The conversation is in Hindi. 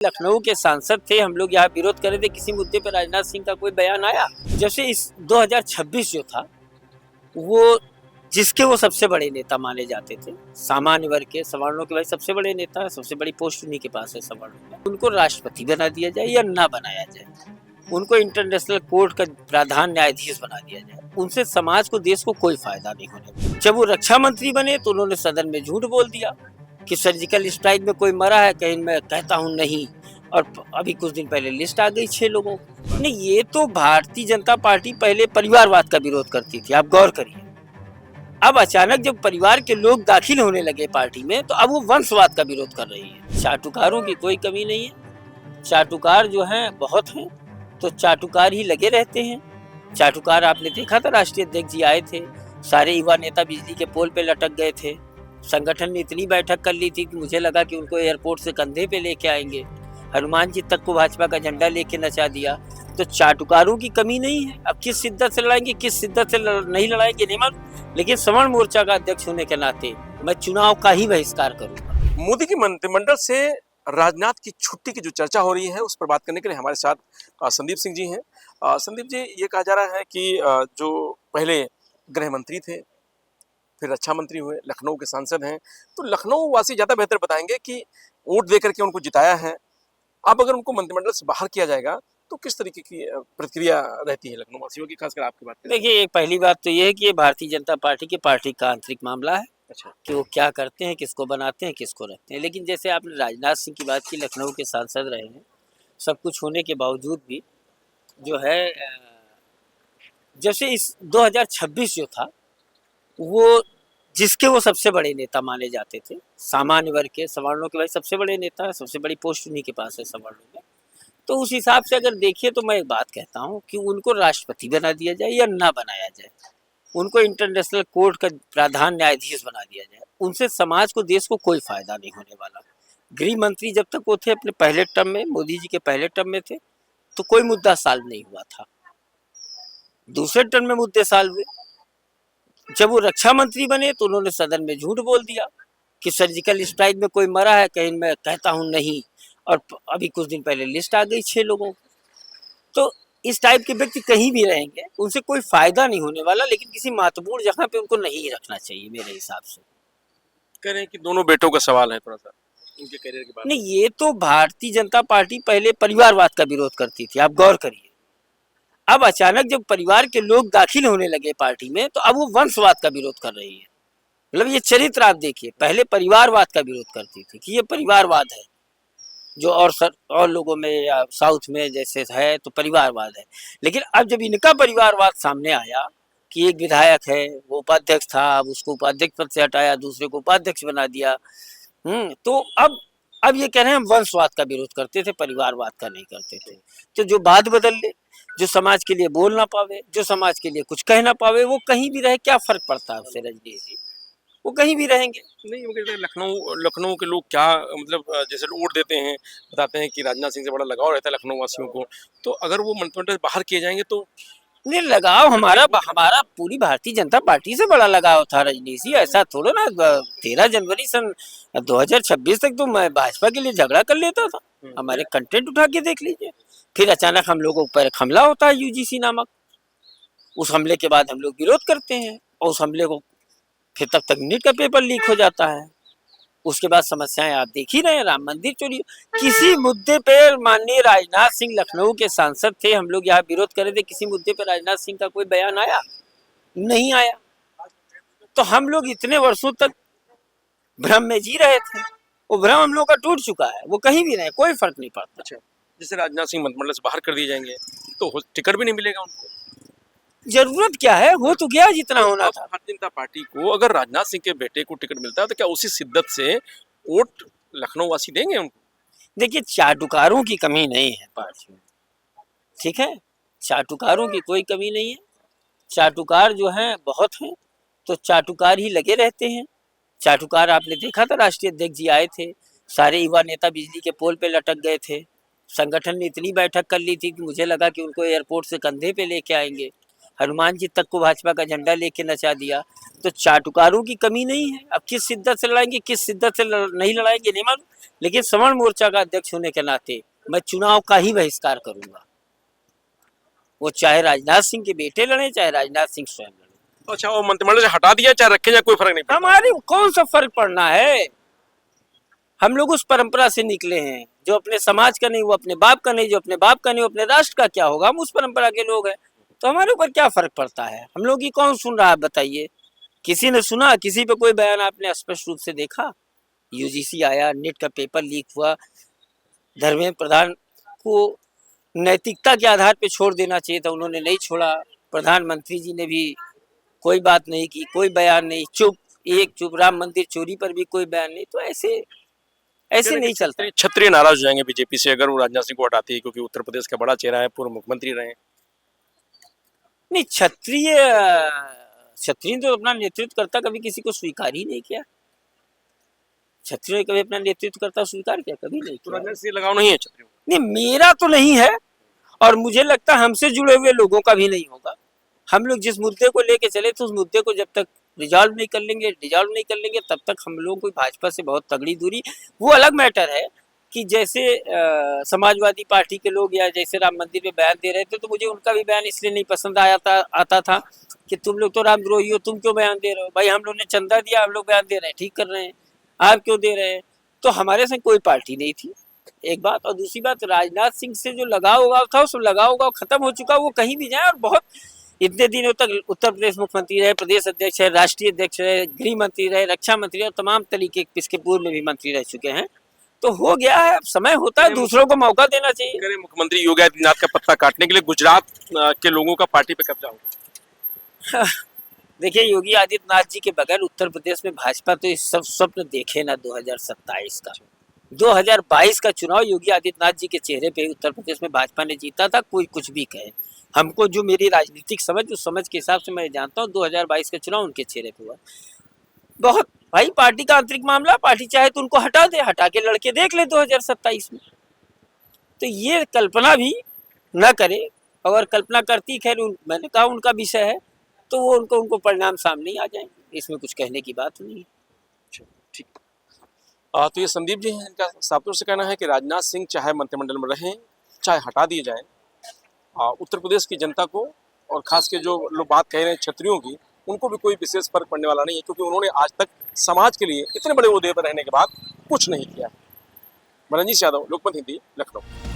लखनऊ के सांसद थे, हम लोग यहाँ विरोध कर रहे थे किसी मुद्दे पर, राजनाथ सिंह का कोई बयान आया। जैसे इस 2026 जो था वो जिसके वो सबसे बड़े नेता माने जाते थे, सामान्य वर्ग के, सवर्णों के भाई सबसे बड़े नेता है, सबसे बड़ी पोस्ट उन्हीं के पास है सवर्णों में। उनको राष्ट्रपति बना दिया जाए या ना बनाया जाए, उनको इंटरनेशनल कोर्ट का प्रधान न्यायाधीश बना दिया जाए, उनसे समाज को, देश को कोई फायदा नहीं होने। जब वो रक्षा मंत्री बने तो उन्होंने सदन में झूठ बोल दिया कि सर्जिकल स्ट्राइक में कोई मरा है, कहीं मैं कहता हूँ नहीं। और अभी कुछ दिन पहले लिस्ट आ गई 6 लोगों की। नहीं, ये तो भारतीय जनता पार्टी पहले परिवारवाद का विरोध करती थी, आप गौर करिए। अब अचानक जब परिवार के लोग दाखिल होने लगे पार्टी में तो अब वो वंशवाद का विरोध कर रही है। चाटुकारों की कोई कमी नहीं है, चाटुकार जो हैं बहुत हैं, तो चाटुकार ही लगे रहते हैं। चाटुकार आपने देखा था, राष्ट्रीय अध्यक्ष जी आए थे, सारे युवा नेता बिजली के पोल पे लटक गए थे। संगठन ने इतनी बैठक कर ली थी कि मुझे लगा कि उनको एयरपोर्ट से कंधे पे लेके आएंगे। हनुमान जी तक को भाजपा का झंडा लेके नचा दिया। तो चाटुकारों की कमी नहीं है। अब किस शिद्दत से लड़ाएंगे, किस शिद्दत से नहीं लड़ाएंगे नहीं मालूम, लेकिन सवर्ण मोर्चा का अध्यक्ष होने के नाते मैं चुनाव का ही बहिष्कार करूंगा। मोदी की मंत्रिमंडल से राजनाथ की छुट्टी की जो चर्चा हो रही है उस पर बात करने के लिए हमारे साथ संदीप सिंह जी हैं। संदीप जी, ये कहा जा रहा है कि जो पहले गृह मंत्री थे, फिर रक्षा मंत्री हुए, लखनऊ के सांसद हैं, तो लखनऊ वासी ज़्यादा बेहतर बताएंगे कि वोट दे करके उनको जिताया है। अब अगर उनको मंत्रिमंडल से बाहर किया जाएगा तो किस तरीके की प्रतिक्रिया रहती है लखनऊ वासियों की, खासकर आपकी बात करें? देखिए, एक पहली बात तो ये है कि ये भारतीय जनता पार्टी का आंतरिक मामला है। अच्छा, कि वो क्या करते हैं, किसको बनाते हैं, किसको रखते हैं। लेकिन जैसे आपने राजनाथ सिंह की बात की, लखनऊ के सांसद रहे हैं, सब कुछ होने के बावजूद भी जो है जैसे इस 2026 जो था वो जिसके वो सबसे बड़े नेता माने जाते थे, सामान्य वर्ग के, सवर्णों के भाई सबसे बड़े नेता है, सबसे बड़ी पोस्ट उन्हीं के पास है सवर्णों में। तो उस हिसाब से अगर देखिए तो मैं एक बात कहता हूँ कि उनको राष्ट्रपति बना दिया जाए या ना बनाया जाए, उनको इंटरनेशनल कोर्ट का प्रधान न्यायाधीश बना दिया जाए, उनसे समाज को, देश को कोई फायदा नहीं होने वाला। गृह मंत्री जब तक वो थे अपने पहले टर्म में, मोदी जी के पहले टर्म में थे, तो कोई मुद्दा सॉल्व नहीं हुआ था। दूसरे टर्म में मुद्दे सॉल्व हुए। जब वो रक्षा मंत्री बने तो उन्होंने सदन में झूठ बोल दिया कि सर्जिकल स्ट्राइक में कोई मरा है, कहीं मैं कहता हूँ नहीं। और अभी कुछ दिन पहले लिस्ट आ गई 6 लोगों की। तो इस टाइप के व्यक्ति कहीं भी रहेंगे, उनसे कोई फायदा नहीं होने वाला, लेकिन किसी महत्वपूर्ण जगह पे उनको नहीं रखना चाहिए मेरे हिसाब से। कह रहे हैं कि दोनों बेटों का सवाल है थोड़ा सा उनके करियर के बारे में। नहीं, ये तो भारतीय जनता पार्टी पहले परिवारवाद का विरोध करती थी, आप गौर करिए। अब अचानक जब परिवार के लोग दाखिल होने लगे पार्टी में तो अब वो वंशवाद का विरोध कर रही है। मतलब ये चरित्र आप देखिए, पहले परिवारवाद का विरोध करती थी कि ये परिवारवाद है जो और लोगों में या साउथ में जैसे है तो परिवारवाद है। लेकिन अब जब इनका परिवारवाद सामने आया कि एक विधायक है, वो उपाध्यक्ष था, अब उसको उपाध्यक्ष पद से हटाया, दूसरे को उपाध्यक्ष बना दिया। तो अब ये कह रहे हैं हम वंशवाद का विरोध करते थे, परिवारवाद का नहीं करते थे। तो जो बात बदल ले, जो समाज के लिए बोल ना पावे, जो समाज के लिए कुछ कह ना पावे, वो कहीं भी रहे, क्या फर्क पड़ता है उससे रजनीश जी, वो कहीं भी रहेंगे। नहीं, वो कहते हैं लखनऊ लखनऊ के लोग क्या मतलब जैसे वोट देते हैं, बताते हैं कि राजनाथ सिंह से बड़ा लगाव रहता है लखनऊ वासियों को, तो अगर वो मंत्रिमंडल से बाहर किए जाएंगे तो नहीं, लगाव हमारा पूरी भारतीय जनता पार्टी से बड़ा लगाव था रजनीश जी, ऐसा थोड़ा ना। 13 जनवरी सन 2026 तक तो मैं भाजपा के लिए झगड़ा कर लेता था। हमारे कंटेंट उठा के देख लीजिए। फिर अचानक हम लोगों पर एक हमला होता है यूजीसी नामक, उस हमले के बाद हम लोग विरोध करते हैं और उस हमले को फिर तब तक नीट का पेपर लीक हो जाता है। उसके बाद समस्याएं आप देख ही रहे हैं, राम मंदिर चोरी। किसी मुद्दे पे माननीय राजनाथ सिंह लखनऊ के सांसद थे, हम लोग यहाँ विरोध कर रहे थे किसी मुद्दे पे, राजनाथ सिंह का कोई बयान आया नहीं आया। तो हम लोग इतने वर्षों तक भ्रम में जी रहे थे, वो भ्रम हम लोग का टूट चुका है, वो कहीं भी रहे, कोई फर्क नहीं पड़ता। अच्छा, जैसे राजनाथ सिंह मंत्रिमंडल से बाहर कर दिए जाएंगे तो टिकट भी नहीं मिलेगा उनको। जरूरत क्या है, हो तो गया जितना होना था। भारतीय जनता पार्टी को अगर राजनाथ सिंह के बेटे को टिकट मिलता है तो क्या उसी शिद्दत से वोट लखनऊ वासी देंगे उनको? देखिए, चाटुकारों की कमी नहीं है पार्टी में, ठीक है, चाटुकारों की कोई कमी नहीं है। चाटुकार जो हैं बहुत हैं, तो चाटुकार ही लगे रहते हैं। चाटुकार आपने देखा था, राष्ट्रीय अध्यक्ष जी आए थे, सारे युवा नेता बिजली के पोल पे लटक गए थे। संगठन ने इतनी बैठक कर ली थी कि मुझे लगा कि उनको एयरपोर्ट से कंधे पे लेके आएंगे। हनुमान जी तक को भाजपा का झंडा लेके नचा दिया। तो चाटुकारों की कमी नहीं है। अब किस शिद्दत से लड़ाएंगे, किस शिद्दत से नहीं लड़ाएंगे नहीं मालूम, लेकिन सवर्ण मोर्चा का अध्यक्ष होने के नाते मैं चुनाव का ही बहिष्कार करूंगा। वो चाहे राजनाथ सिंह के बेटे लड़े, चाहे राजनाथ सिंह स्वयं लड़े। अच्छा, वो मंत्रिमंडल से हटा दिया चाहे रखे जाए, कोई फर्क नहीं पड़ता। हमारे कौन सा फर्क पड़ना है। हम लोग उस परंपरा से निकले हैं, जो अपने समाज का नहीं वो अपने बाप का नहीं, जो अपने बाप का नहीं वो अपने राष्ट्र का क्या होगा। हम उस परंपरा के लोग हैं, तो हमारे ऊपर क्या फर्क पड़ता है। हम लोग की कौन सुन रहा है बताइए। किसी ने सुना, किसी पे कोई बयान आपने स्पष्ट रूप से देखा। यूजीसी आया, नेट का पेपर लीक हुआ, धर्मेंद्र प्रधान को नैतिकता के आधार पे छोड़ देना चाहिए था, उन्होंने नहीं छोड़ा। प्रधानमंत्री जी ने भी कोई बात नहीं की, कोई बयान नहीं, चुप, एक चुप। राम मंदिर चोरी पर भी कोई बयान नहीं। तो ऐसे नहीं चलता। क्षत्रिय नाराज हो जाएंगे बीजेपी से अगर वो राजनाथ सिंह को हटाती है, क्योंकि उत्तर प्रदेश का बड़ा चेहरा है, पूर्व मुख्यमंत्री रहे। नहीं, क्षत्रिय तो अपना नेतृत्व करता कभी किसी को स्वीकार ही नहीं किया। क्षत्रिय ने कभी अपना नेतृत्व करता स्वीकार किया? कभी नहीं तो किया। राजनाथ सिंह लगाव नहीं है क्षत्रियों? नहीं, मेरा तो नहीं है, और मुझे लगता है हमसे जुड़े हुए लोगों का भी नहीं होगा। हम लोग जिस मुद्दे को लेके चले थे, उस मुद्दे को जब तक डिजॉल्व नहीं कर लेंगे तब तक हम लोगों को भाजपा से बहुत तगड़ी दूरी। वो अलग मैटर है कि जैसे समाजवादी पार्टी के लोग या जैसे राम मंदिर पे बयान दे रहे थे, तो मुझे उनका भी बयान इसलिए नहीं पसंद आता था कि तुम लोग तो रामद्रोही हो, तुम क्यों बयान दे रहे हो। भाई, हम लोग ने चंदा दिया, हम लोग बयान दे रहे हैं, ठीक कर रहे हैं, आप क्यों दे रहे हैं। तो हमारे संग कोई पार्टी नहीं थी, एक बात। और दूसरी बात, राजनाथ सिंह से जो लगाव उगाव था, उस लगाव उगाव खत्म हो चुका। वो कहीं भी जाए, और बहुत इतने दिनों तक उत्तर प्रदेश मुख्यमंत्री रहे, प्रदेश अध्यक्ष है, राष्ट्रीय अध्यक्ष रहे, गृह मंत्री रहे, रक्षा मंत्री रहे, तमाम तरीके इसके पूर्व में भी मंत्री रह चुके हैं। तो हो गया है, अब समय होता है, दूसरों को मौका देना चाहिए। मुख्यमंत्री योगी आदित्यनाथ का पत्ता काटने के लिए गुजरात के लोगों का पार्टी पे कब्जा होगा। देखिए, योगी आदित्यनाथ जी के बगैर उत्तर प्रदेश में भाजपा तो इस सब स्वप्न देखे ना 2027 का। 2022 का चुनाव योगी आदित्यनाथ जी के चेहरे पे उत्तर प्रदेश में भाजपा ने जीता था। कोई कुछ भी कहे, हमको जो मेरी राजनीतिक समझ, उस समझ के हिसाब से मैं जानता हूँ 2022 का चुनाव उनके चेहरे पे हुआ। बहुत भाई, पार्टी का आंतरिक मामला, पार्टी चाहे तो उनको हटा दे, हटा के लड़के देख ले 2027 में। तो ये कल्पना भी न करे, अगर कल्पना करती, खैर मैंने कहा उनका विषय है, तो वो उनको परिणाम सामने ही आ जाएंगे, इसमें कुछ कहने की बात नहीं है। ठीक। तो ये संदीप जी हैं, इनका साफ तौर से कहना है कि राजनाथ सिंह चाहे मंत्रिमंडल में रहें, चाहे हटा दिए जाएं, उत्तर प्रदेश की जनता को, और खास के जो लोग बात कह रहे हैं क्षत्रियों की, उनको भी कोई विशेष फर्क पड़ने वाला नहीं है, क्योंकि उन्होंने आज तक समाज के लिए इतने बड़े ओहदे पर रहने के बाद कुछ नहीं किया। मनंजीत यादव, लोकमत हिंदी, लखनऊ।